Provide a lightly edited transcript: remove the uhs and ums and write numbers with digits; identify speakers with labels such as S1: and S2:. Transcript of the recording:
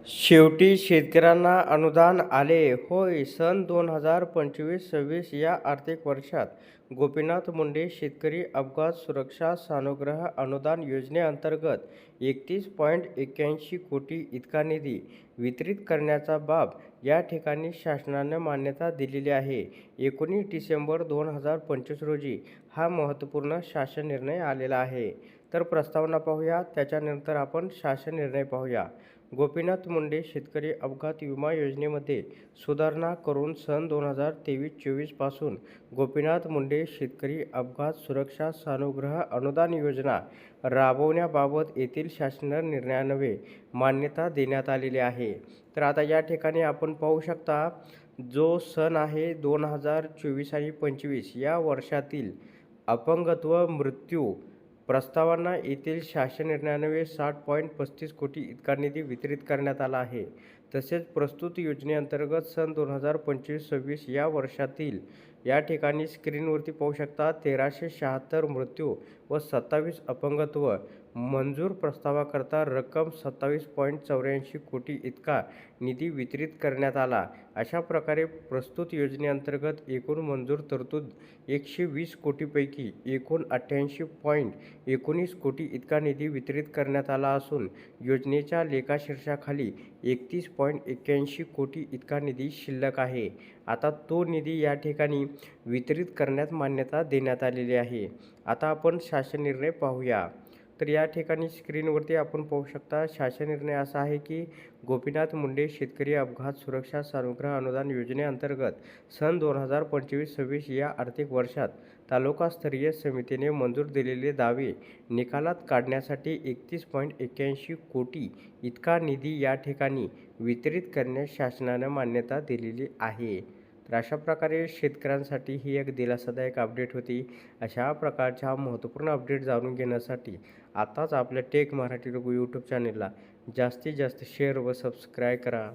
S1: शेवटी शेतकऱ्यांना अनुदान आले. होय, सन 2025-26 या आर्थिक वर्षात गोपीनाथ मुंडे शेतकरी अपघात सुरक्षा सानुग्रह अनुदान योजनेअंतर्गत 31.81 कोटी इतका निधी वितरित करण्याचा बाब या ठिकाणी शासनाने मान्यता दिलेली आहे. 19 डिसेंबर 2025 रोजी हा महत्त्वपूर्ण शासन निर्णय आलेला आहे. तर प्रस्तावना पाहूया, त्याच्यानंतर आपण शासन निर्णय पाहूया. गोपीनाथ मुंडे शेतकरी अपघात विमा योजनेमध्ये सुधारणा करून सन 2023-24 पासून गोपीनाथ मुंडे शेतकरी अपघात सुरक्षा सानुग्रह अनुदान योजना राबवण्याबाबत येथील शासन निर्णयान्वये मान्यता देण्यात आलेली आहे. तर आता या ठिकाणी आपण पाहू शकता, जो सन आहे 2024 आणि 25 या वर्षातील अपंगत्व मृत्यू प्रस्तावांना येथील शासन निर्णयान्वये 60.35 कोटी इतका निधी वितरित करण्यात आला आहे. तसेच प्रस्तुत योजनेअंतर्गत सन 2025-26 या वर्षातील या ठिकाणी स्क्रीनवरती पाहू शकता 1376 मृत्यू व 27 अपंगत्व मंजूर प्रस्तावाकरता रक्कम 27.84 कोटी इतका निधी वितरित करण्यात आला. अशा प्रकारे प्रस्तुत योजनेअंतर्गत एकूण मंजूर तरतूद 120 कोटीपैकी एकूण 88.19 कोटी इतका निधी वितरित करण्यात आला असून योजनेच्या लेखाशीर्षाखाली 31.81 कोटी इतका निधी शिल्लक आहे. आता तो निधी या ठिकाणी वितरित करण्यात मान्यता देण्यात आलेली आहे. आता आपण शासन निर्णय पाहूया. तर या ठिकाणी स्क्रीनवरती आपण पाहू शकता, शासन निर्णय असा आहे की गोपीनाथ मुंडे शेतकरी अपघात सुरक्षा सानुग्रह अनुदान योजनेअंतर्गत सन 2025-26 या आर्थिक वर्षात तालुकास्तरीय समितीने मंजूर दिलेले दावे निकालात काढण्यासाठी 31.81 कोटी इतका निधी या ठिकाणी वितरित करण्यास शासनाने मान्यता दिलेली आहे. तर अशा प्रकारे शेतकऱ्यांसाठी ही एक दिलासादायक अपडेट होती. अशा प्रकारच्या महत्त्वपूर्ण अपडेट जाणून घेण्यासाठी आताच आपल्या टेक मराठी रघु यूट्यूब चॅनलला जास्तीत जास्त शेअर व सबस्क्राईब करा.